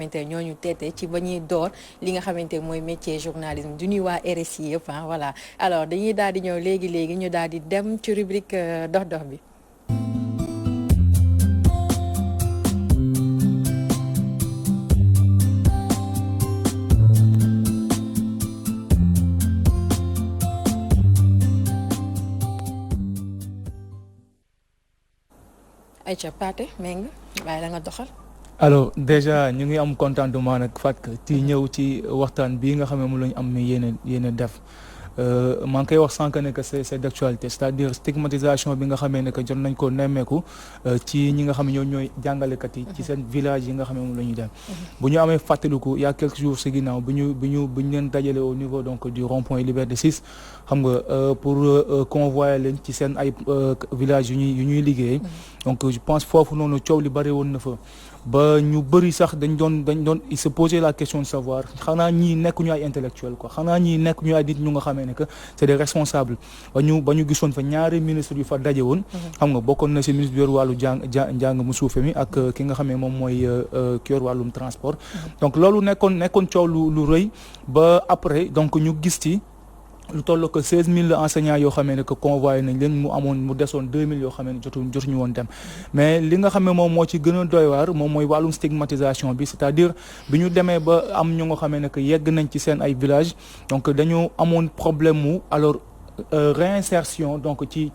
xamante ñooñu teete ci ba ñuy door li nga xamante mooy métier journalisme du ñuy waa RSI yëpp voilà alors dañuy daal di ñëw léegi ñu daal di dem ci rubrique dox dox bi. Aïcha Pathé Mbengue bàyyi la nga doxal. alors déjà ñu ngi am contentement nag Fatou ci ñëw ci waxtaan bii nga xam ne moom la ñu am yéen def maa ngi koy wax sànq ne que c'est d'actualité c'est-à-dire stigmatisation bi nga xamee ne que jot nañ ko nemmeeku ci ñi nga xam ne ñooy jàngalekat yi ci seen village yi nga xam ne moom la ñuy dem bu ñu amee fàttaliku il y a quelques jours si ginnaaw bu ñu leen dajale au niveau donc du rond-point Liberté 6 xam nga pour convoyer leen ci seen ay villages yu ñuy liggéey donc je pense foofu noonu coow li bari woon na fa ba ñu bëri sax dañ doon il se posait la question de savoir xanaa ñii nekkuñu ay intellectuels quoi xanaa ñii nekkuñu ay nit ñu nga xamee ne que c'est des responsables ba ñu gisoon fa ñaari ministres yu fa daje woon xam nga bokkoon na si ministre bi yor wàllu njàng mu suufe mi ak ki nga xamee moom mooy ki yor wàllum transport donc loolu nekkoon coow lu rëy ba après donc ñu gis ci lu toll ko 16000 enseignants yoo xamee ne que convoyé nañ leen mu desoon 2000 yoo xamee ne jotuñu woon dem mais li nga xam ne moom moo ci gën a doy waar moom mooy wàllum stigmatisation bi c'est-à-dire bi ñu demee ba am ñu nga xamee ne que yegg nañ ci seen ay villages donc dañu amoon problème mu alors réinsertion donc ci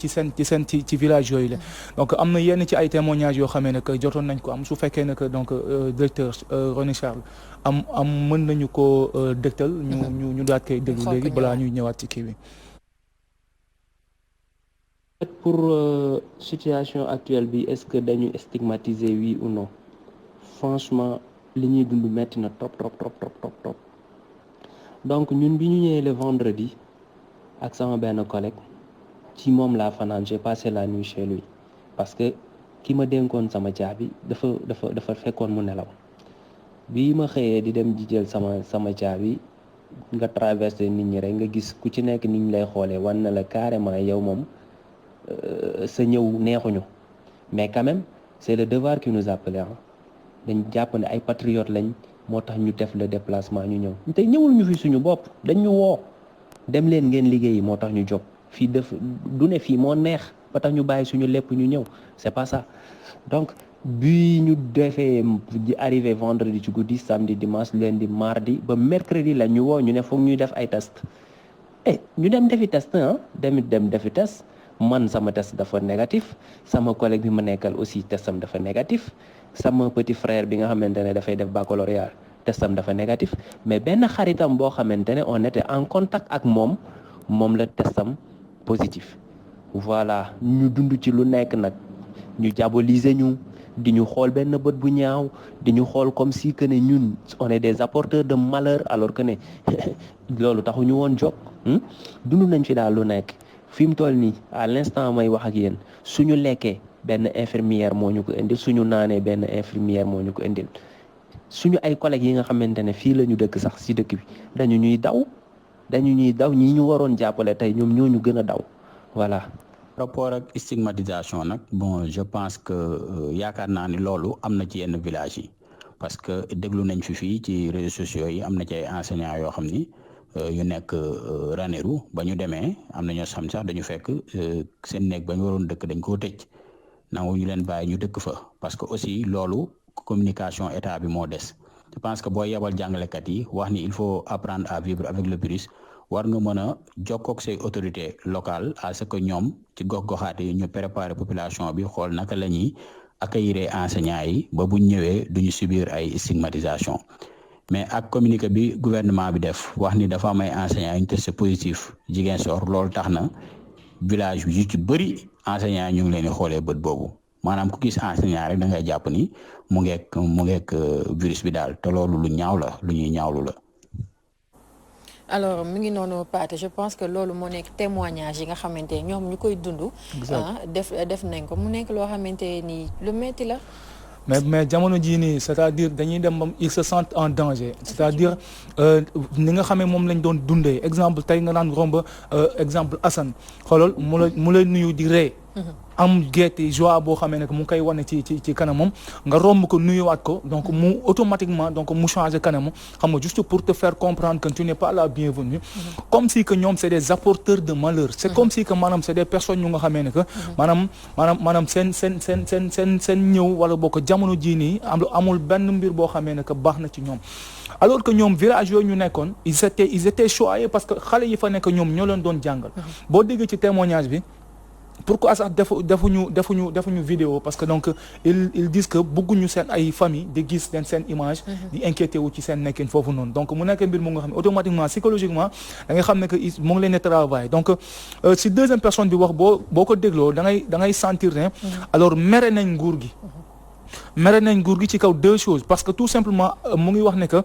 village yooyu la donc am na yenn ci ay témoignages yoo xamee ne que jotoon nañ ko am su fekkee ne que donc directeur René Charles am mën nañu ko dëgtal ñu daat koy déglu léegi balaa ñuy ñëwaat ci kii bi. Pour situation actuelle bi est-ce que dañu stigmatiser oui ou non franchement li ñuy dund metti na trop donc ñun bi ñu ñëwee le vendredi ak sama benn collègue ci moom laa fanaan j'ai passé la nuit chez lui parce que ki ma dénkoon sama caabi dafa fekkoon mu nelaw bi ma xëyee di dem di jël sama caabi nga traversé nit ñi rek nga gis ku ci nekk ni ñu lay xoolee wan na la carrément yow moom sa ñëw neexuñu mais quand même c'est le devoir qui nous appelle dañ jàpp ne ay patriotes lañ moo tax ñu def le déplacement ñu ñëw tey ñëwul ñu fi suñu bopp dañ ñu woo dem leen ngeen liggéeyi moo tax ñu jóg fii du ne fii moo neex ba tax ñu bàyyi suñu lépp ñu ñëw c'est pas ça donc bi ñu defee di arrivé vendredi ci guddi samedi dimanche lundi mardi ba mercredi la ñu woo ñu ne foog ñuy def ay test ñu dem defi test dem defi test man sama test dafa négatif sama collègue bi ma nekkal aussi testam dafa négatif sama petit frère bi nga xamante ne dafay def baccalauréat testam dafa négatif mais benn xaritam boo xamante ne on était en contact ak moom la testam positif voilà ñu dund ci lu nekk nag ñu diaboliser ñu di ñu xool benn bët bu ñaaw di ñu xool comme si que ne ñun on est des apporteurs de malheur alors que ne loolu taxu ñu woon jóg dund nañ fi daal lu nekk fi mu toll nii à l'instant may wax ak yéen suñu lekkee benn infirmière moo ñu ko indil suñu naanee benn infirmière moo ñu ko indil suñu ay collègues yi nga xamante ne fii la ñu dëkk sax ci dëkk bi dañu ñuy daw ñii ñu waroon jàppale tey ñoom ñoo ñu gën a daw voilà. par rapport ak stigmatisation nag bon je pense que yaakaar naa ni loolu am na ci yenn village yi parce que déglu nañ fii ci réseaux sociaux yi am na ci ay enseignants yoo xam ni yu nekk Ranérou ba ñu demee am na ñoo xam sax dañu fekk seen néeg ba ñu waroon dëkk dañ koo tëj nangu ñu leen bàyyi ñu dëkk fa parce que aussi loolu communication état bi moo des je pense que boo yebal jàngalekat yi wax ni il faut apprendre à vivre avec le virus war nga mën a jokkoog say autorités locales à ce que ñoom ci gox-goxaat yi ñu préparer population bi xool naka la ñuy accueillir enseignants yi ba buñ ñëwee duñu subir ay stigmatisation mais ak communiqué bi gouvernement bi def wax ni dafa am ay enseignants ñu testé positif Ziguinchor loolu tax na village bi yu ci bëri enseignants ñu ngi leen di xoolee bët boobu maanaam ku gis enseignant rek da ngay jàpp ni mu ngeek virus bi daal te loolu lu ñaaw la lu ñuy ñaawlu la. alors mu ngi noonu Pathé je pense que loolu moo nekk témoignage yi nga xamante ñoom ñu koy dund. def nañ ko mu nekk loo xamante ni lu metti la. mais jamono jii nii c'est-à-dire dañuy dem ba ils se sentent en danger c'est-à-dire ni nga xamee moom lañ doon dundee exemple tey nga naan romb exemple Assane xoolal mu lay nuyu di ree am gerte joie boo xamee ne que mu ngi koy wane ci kanamam nga romb ko nuyuwaat ko donc mu automatiquement donc mu changer kanamam xam nga juste pour te faire comprendre que tu n'es pas la bienvenue comme si que ñoom c'est des apporteurs de malheur c'est comme si que maanaam c'est des personnes ñu nga xamee ne que maanaam seen ñëw wala boo ko jamono jii nii amul benn mbir boo xamee ne que baax na ci ñoom alors que ñoom village yooyu ñu nekkoon ils étaient choyés parce que xale yi fa nekk ñoom ñoo leen doon jàngal boo déggee ci témoignage bi pourquoi sax defuñu vidéo parce que donc ils disent que bëgguñu seen ay famille di gis seen image di inquiété wu ci seen nekkin foofu noonu donc mu nekk mbir mu nga xam ne automatiquement psychologiquement da ngay xam ne que mu ngi leen di travail donc si deuxième personne bi wax boo ko dégloo da ngay sentir ne alors mere nañ nguur gi ci kaw deux choses parce que tout simplement mu ngi wax ne que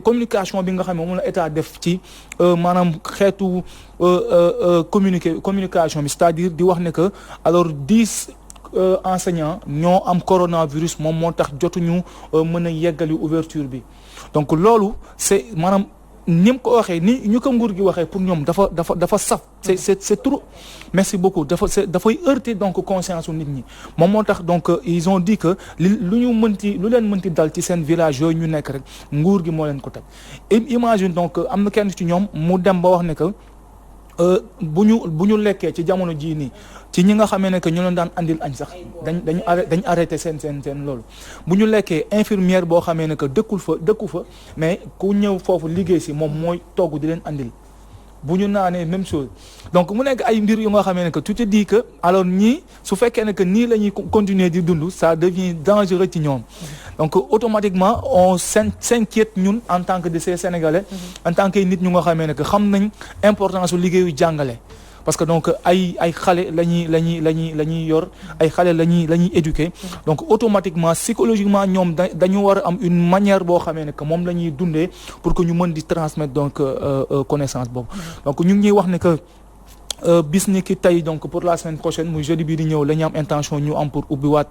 communication bi nga xam ne moom la état def ci maanaam xeetu communication bi c'est-à-dire di wax ne que alors 10 enseignants ñoo am coronavirus moom moo tax jotuñu mën a yeggali ouverture bi donc loolu c'est maanaam ni mu ko waxee ni ñu ko nguur gi waxee pour ñoom dafa saf c'est trop merci beaucoup dafay heurter donc conscience u nit ñi moom moo tax donc ils ont dit que lu leen mënti dal ci seen village yooyu ñu nekk rek nguur gi moo leen ko teg imagine donc am na kenn ci ñoom mu dem ba wax ne que bu ñu lekkee ci jamono jii nii ci ñi nga xamee ne que ñu leen daan andil añ sax dañ arrêté seen loolu bu ñu lekkee infirmière boo xamee ne que dëkku fa mais ku ñëw foofu liggéey si moom mooy togg di leen andil bu ñu naanee même chose donc mu nekk ay mbir yu nga xamee ne que tu te dis que alors ñii su fekkee ne que nii la ñuy continuer di dund ça devient dangereux ci ñoom donc automatiquement on s'inquiète ñun en tant que de ces Sénégalais en tant que nit ñu nga xamee ne que xam nañ importance su liggéeyu jàngale parce que donc ay xale la ñuy yor ay xale la ñuy éduquer donc automatiquement psychologiquement ñoom dañu war a am une manière boo xamee ne que moom la ñuy dundee pour que ñu mën di transmettre donc connaissance boobu donc ñu ngi ñuy wax ne que bis ni ki tey donc pour la semaine prochaine muy jeudi bii di ñëw la ñu am intention ñu am pour ubbiwaat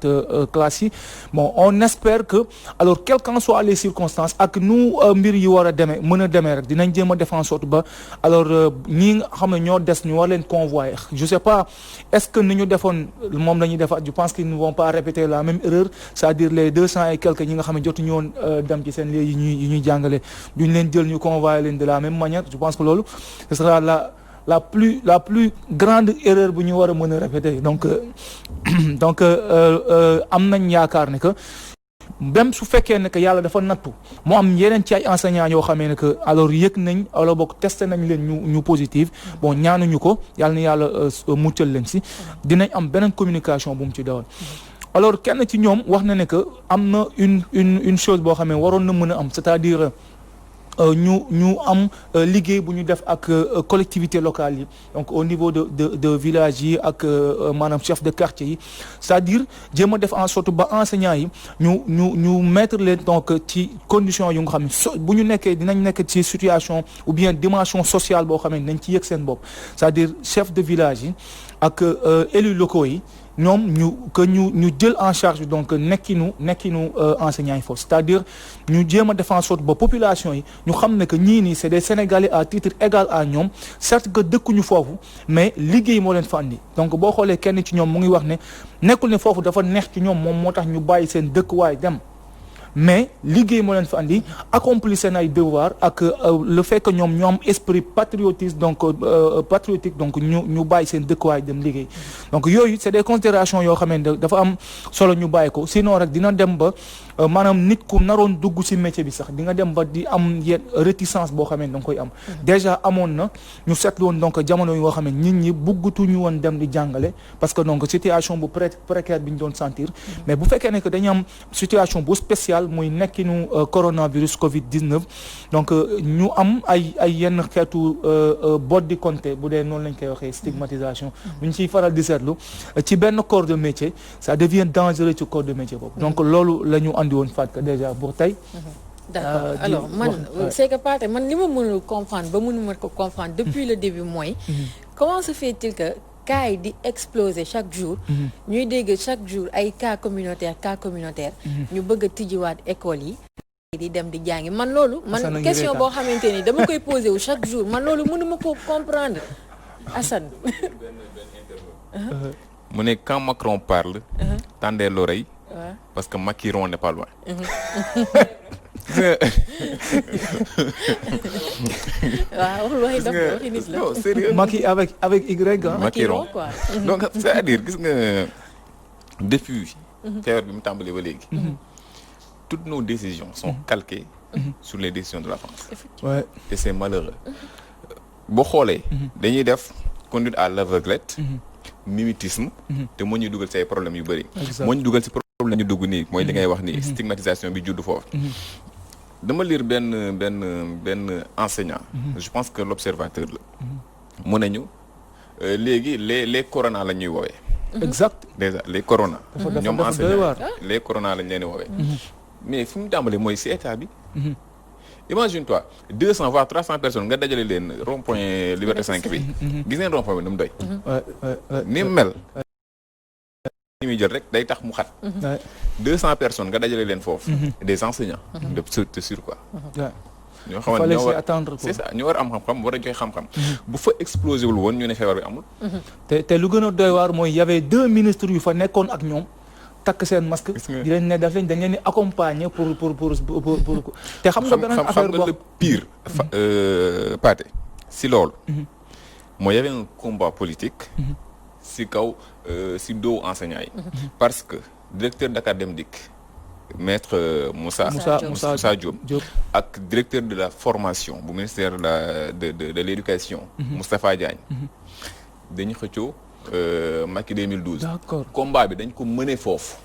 classe yi bon on espère que alors quelles qu'en soient les circonstances ak nu mbir yi war a mën a demee rek dinañ jéem a def en sorte ba alors ñi nga xam ne ñoo des ñu war leen convoyer je sais pas est-ce que ni ñu defoon moom la ñuy defaat je pense qu'ils ne vont pas répéter la même erreur c'est-à-dire les 200 et quelques ñi nga xam ne jotuñu woon dem ci seen lieu yi ñuy jàngale duñ leen jël ñu convoyer leen de la même manière je pense que loolu ce sera la plus grande erreur bu ñu war a mën a répéter donc am nañ yaakaar ne que même su fekkee ne que yàlla dafa nattu moo am yeneen ci ay enseignants yoo xamee ne que alors yëg nañ alors boog testé nañ leen ñu positive bon ñaanuñu ko yàlla na yàlla muccal leen si dinañ am beneen communication bu mu ci dawal alors kenn ci ñoom wax na ne que am na une chose boo xamee waroon na mën a am c'est-à-dire ñu am liggéey bu ñu def ak collectivités locales yi donc au niveau de village yi ak maanaam chef de quartier yi c'est-à-dire jéem a def en sorte ba enseignants yi ñu mettre leen donc ci conditions yu nga xam ne bu ñu nekkee dinañ nekk ci situation ou bien dimension sociale boo xam ne nañ ci yëg seen bopp c'est-à-dire chef de village yi ak élus locaux yi ñoom ñu jël en charge donc nekkinu enseignants yi foofu c'est-à-dire ñu jéem a def en sorte ba population yi ñu xam ne que ñii nii c'est des Sénégalais à titre égal à ñoom certes que dëkkuñu foofu mais liggéey moo leen fa andi donc boo xoolee kenn ci ñoom mu ngi wax ne nekkul ne foofu dafa neex ci ñoom moom moo tax ñu bàyyi seen dëkkuwaay dem mais liggéey moo leen fa andi accomplir seen ay devoir ak le fait que ñoom ñoo am esprit patriotique donc ñu bàyyi seen dëkkuwaay dem liggéey donc yooyu c'est des considérations yoo xam ne dafa am solo ñu bàyyi ko sinon rek dina dem ba maanaam nit ku naroon dugg ci métier bi sax di nga dem ba di am yenn réticence boo xam ne da nga koy am déjà amoon na ñu seetlu woon donc jamono yoo xam ne nit ñi bëggatuñu woon dem di jàngale parce que donc situation bu précaire bi ñu doon sentir mais bu fekkee ne que dañu am situation bu spéciale muy nekkinu coronavirus Covid-19 donc ñu am ay yenn xeetu bot di compter bu dee noonu lañ koy waxee stigmatisation bu ñu ciy faral di seetlu ci benn corps de métier ça devient dangereux ci corps de métier boobu donc loolu la ñu andi woon Fatou déjà pour tey. D'accord alors man c'est que Pathé man li ma mënul comprendre ba mënuma ko comprendre depuis le début mooy comment se fait-il que cas yi di exploser chaque jour ñuy dégg chaque jour ay cas communautaire ñu bëgg a tijjiwaat école yi di dem di jàngi man loolu man question boo xamante ni dama koy poser wu chaque jour man loolu mënuma ko comprendre Assane mu ne quand Macron parle tendez l'oreille parce que Macron n'est pas loin. waaw waxi dof waxi nit la. non sérieux Macky avec Y Macron quoi. donc c'est-à-dire gis nga depuis feebar bi mu tàmbalee ba léegi toutes nos décisions sont calquées sur les décisions de la France. ouais. et c'est malheureux boo xoolee dañuy def conduite à l'aveuglette mimétisme te moo ñuy dugal ci ay problèmes yu bëri moo ñu dugal ci problème ñu dugg nii mooy li ngay wax nii stigmatisation bi judd foofu dama lire benn enseignant je pense que l'observateur la mu nañu léegi les corona la ñuy woowee exact déjà les corona ñoom doy enseignants waar. les corona lañ leen di woowee mais fi mu tàmbalee mooy ci état bi imagine toi 200 voire 300 personnes nga dajale leen rond point Liberté 5 bi gis ngeen rond point bi nu mu doy ni mu mel ni muy jël rek day tax mu xat 200 personnes nga dajale leen foofu des enseignants de sur quoi ñoo xamante fallait ñoo s'y war attendre quoi. c'est ça ñu war am xam-xam war a joxe xam-xam bu fa explosé wul woon ñu ne feebar bi amul te lu gën a doy waar mooy y avait 2 ministres yu fa nekkoon ak ñoom takk seen masque di leen ne daf leen dañ leen di accompagner pour te xam nga beneen affaire xam nga le pire Pathé si loolu mooy y avait un combat politique si kaw si doowu enseignants yi parce que directeur Dakar Dem Dikk maître Moussa Diop ak directeur de la formation bu ministère de l'éducation Moustapha Diagne dañu xëccoo Macky 2012 d'accord combat bi dañ ko mëne foofu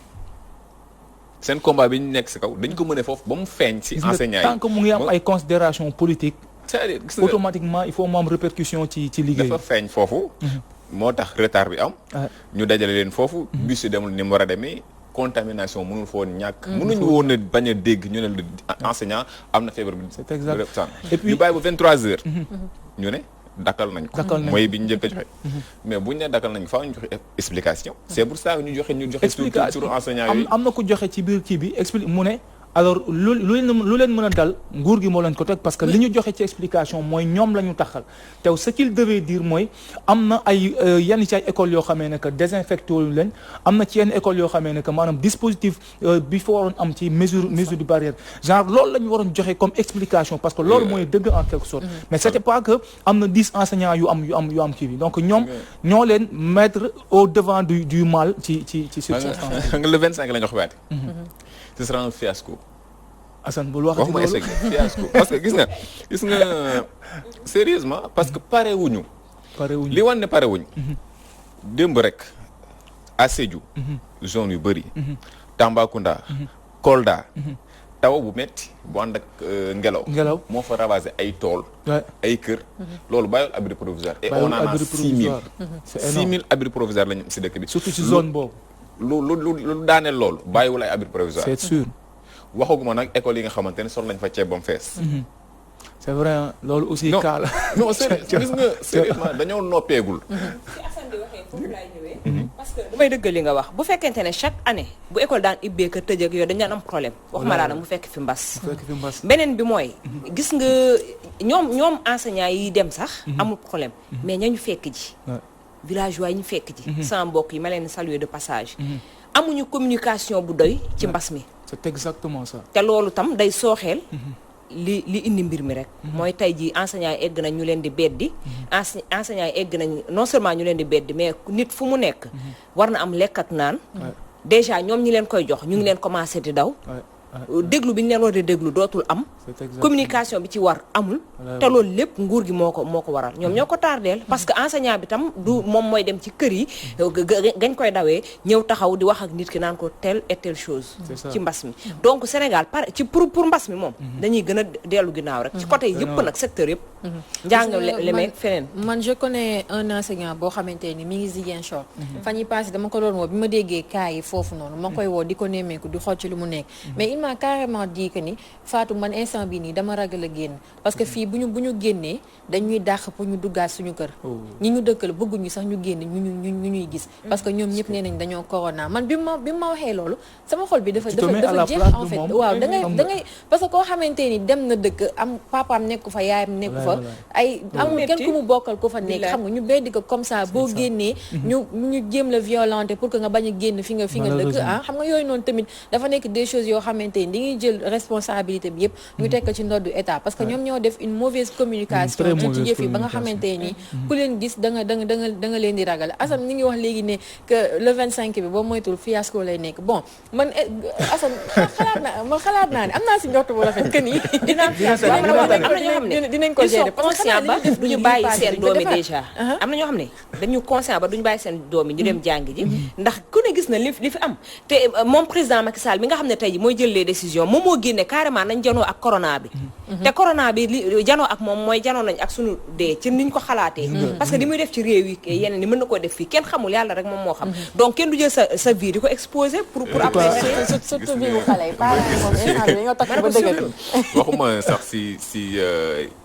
seen combat bi ñu nekk si kaw dañ ko mëne foofu ba mu feeñ si enseignants yi tant que mu ngi am ay considérations politiques c'est-à-dire gis nga automatiquement il faut mu am répercussion ci liggéey dafa feeñ foofu moo tax retard bi am ñu dajale leen foofu bus yi demul ni mu war a demee contamination mënul foon ñàkk mënuñu woon a bañ a dégg ñu ne la enseignant am na feebar bi c'est exact et puis ñu bàyyi ba 23 heures ñu ne dakkal nañ ko mooy bi ñu njëkk a joxe mais buñ ne dakkal nañ faaw ñu joxe explication c'est pour ça ñu joxe sur enseignant yooyu am na ku joxe ci biir kii bi explique mu ne alors lu leen mën a dal nguur gi moo leen ko teg parce que li ñu joxe ci explication mooy ñoom la ñu taxal te ce qu'il devait dire mooy am na ay yenn ci ay écoles yoo xamee ne que désinfecté wu leen am na ci yenn écoles yoo xamee ne que maanaam dispositif bi fa waroon am ci mesure de barrière genre loolu la ñu waroon joxe comme explication parce que loolu mooy dëgg en quelque sorte mais c'était pas que am na 10 enseignants yu am kii bi donc ñoom ñoo leen mettre au devant du mal ci circonstance nga le 25 la ñu wax waate ce sera un fiasco. Assane bul waxati loolu waxuma échec fiasco parce que gis nga sérieusement parce que pare wuñu li wan ne pare wuñu démb rek à Sédhiou zone yu bëri Tambacounda Kolda taw bu metti bu ànd ak ngelaw moo fa ravagé ay tool ay kër loolu bàyyil abri provisoire et on en a 6000 abri provisoire lañu si dëkk bi surtout ci zone boobu lu daaneel loolu bàyyiwul ay abri provisoire c'est sûr waxaguma nag école yi nga xamante ne sol nañ fa ceeb ba mu fees c'est vrai loolu aussi cas la non sérieux gis nga sérieusement dañoo noppeegul ci Assane di waxee foofu laay ñëwee parce que damay dëggal li nga wax bu fekkente ne chaque année bu école daan ibbeeka tëj ak yooyu dañ daan am problème waxuma laa nag mu fekk fi mbas beneen bi mooy gis nga ñoom enseignants yi dem sax amul problème mais ñañu fekk ji villageois yi ñu fekk ji sama mbokk yi ma leen saluer de passage amuñu communication bu doy ci mbas mi c'est exactement ça te loolu tam day sooxeel li indi mbir mi rek mooy tey jii enseignants yi egg nañ ñu leen di beddi enseignants yi egg nañ non seulement ñu leen di beddi mais nit fu mu nekk war na am lekk ak naan déjà ñoom ñi leen koy jox ñu ngi leen commencé di daw déglu bi ñu leen war a déglu dootul am communication bi ci war amul te loolu lépp nguur gi moo ko waral ñoom ñoo ko tardeel parce que enseignant bi tam du moom mooy dem ci kër yi gañ koy dawee ñëw taxaw di wax ak nit ki naan ko telle et telle chose ci mbas mi donc Sénégal pare ci pour mbas mi moom dañuy gën a dellu ginnaaw rek ci côté yëpp nag secteur yëpp njàngale meeg feneen man je connais un enseignant boo xamante ni mi ngi Ziguinchor fan yi passé dama ko doon woo bi ma déggee cas yi foofu noonu ma koy woo di ko nemmeeku di xool ci lu mu nekk mais il m'a carrément dit que ni Fatou man instant bi nii dama ragal a génn parce que fii bu ñu génnee dañuy dàq pour ñu duggaat suñu kër ñi ñu dëkkal bëgguñu sax ñu génn ñu ñuy gis parce que ñoom ñëpp nee nañ dañoo corona man bi ma waxee loolu sama xol bi dafa jeex en fait waaw da ngay parce que koo xamante ni dem na dëkk am papaam nekku fa yaayam nekku fa ay amul kenn ku mu bokkal ko fa nekk xam nga ñu beddi ko comme ça boo génnee ñu jéem la violenter pour que nga bañ a génn fi nga dëkk xam nga yooyu noonu tamit dafa nekk des choses yoo xamante ni dañuy jël responsabilité bi yëpp ñu teg ko ci ndoddu état parce que ñoom ñoo def une mauvaise communication ci yëf yi ba nga xamante ni ku leen gis da nga leen di ragal Assane ñi ngi wax léegi ne que le 25 bi boo moytul fiasco lay nekk bon man Assane xalaat naa ne am naa si njort bu rafet que ni dinañ ko gérer parce que ba duñu bàyyi seen doom yi déjà am na ñoo xam ne dañu conscient ba duñu bàyyi seen doom yi ñu dem jàngi ji ndax ku ne gis na li fi am te moom président Macky Sall mi nga xam ne tey ji mooy jël les décisions moom moo génne carrément nañ janoo ak corona bi te corona bi li janoo ak moom mooy janoo nañ ak suñu dee ci niñ ko xalaatee parce que li muy def ci réew yi yeneen ni mën na koo def fii kenn xamul yàlla rek moom moo xam donc kenn du jël sa vie di ko exposer pour après surtout vie bu xale yi parents yi takk ba dëgg waxuma sax si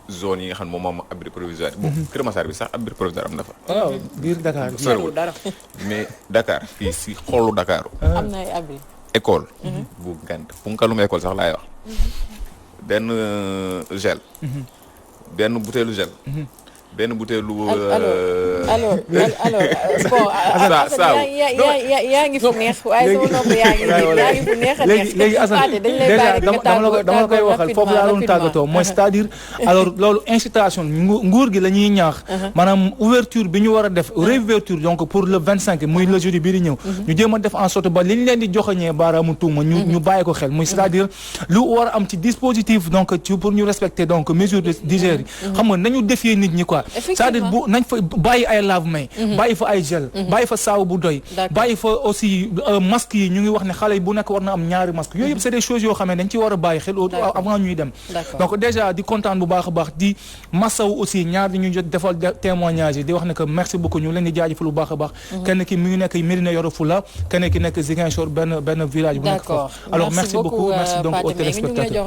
zone yi nga xam ne moom moom abri provisoire bon Kër Massar bi sax abri provisoire am na fa waaw biir Dakar sorewul dara mais Dakar fii si xolu Dakar am na ay abri école bu gànt punkalum école sax laay wax benn gel benn butéelu gel benn butéelu alors bon yaa ngi fu neex waaye sama nopp yaa ngi fu neex a neex léegi Assane déjà dama la koy waxal foofu laa doon tàggatoo mooy c'est-à-dire alors loolu incitation nguur gi la ñuy ñaax maanaam ouverture bi ñu war a def réouverture donc pour le 25 muy le jeudi bii di ñëw ñu jéem a def en sorte ba li ñu leen di joxoñee baaraamu tuuma ñu bàyyi ko xel muy c'est-à-dire lu war a am ci dispositif donc ci pour ñu respecter donc mesure d'hygiène yi xam nga nañu défier nit ñi quoi c'est-à-dire bu nañ fa bàyyi ay lave-mains bàyyi fa ay gel bàyyi fa saabu bu doy bàyyi fa aussi masques yi ñu ngi wax ne xale yi bu nekk war na am ñaari masques yooyu yëpp c'est des choses yoo xam ne dañ ci war a bàyyi xel avant ñuy dem donc déjà di kontaan bu baax a baax di massaw aussi ñaar di ñu jot defal témoignage yi di wax ne que merci beaucoup ñu leen di jaajëfal bu baax a baax kenn ki mi ngi nekk Médina Yoro Foulah kenn ki nekk Ziguinchor benn village bu nekk foofu alors merci beaucoup merci donc aux téléspectateurs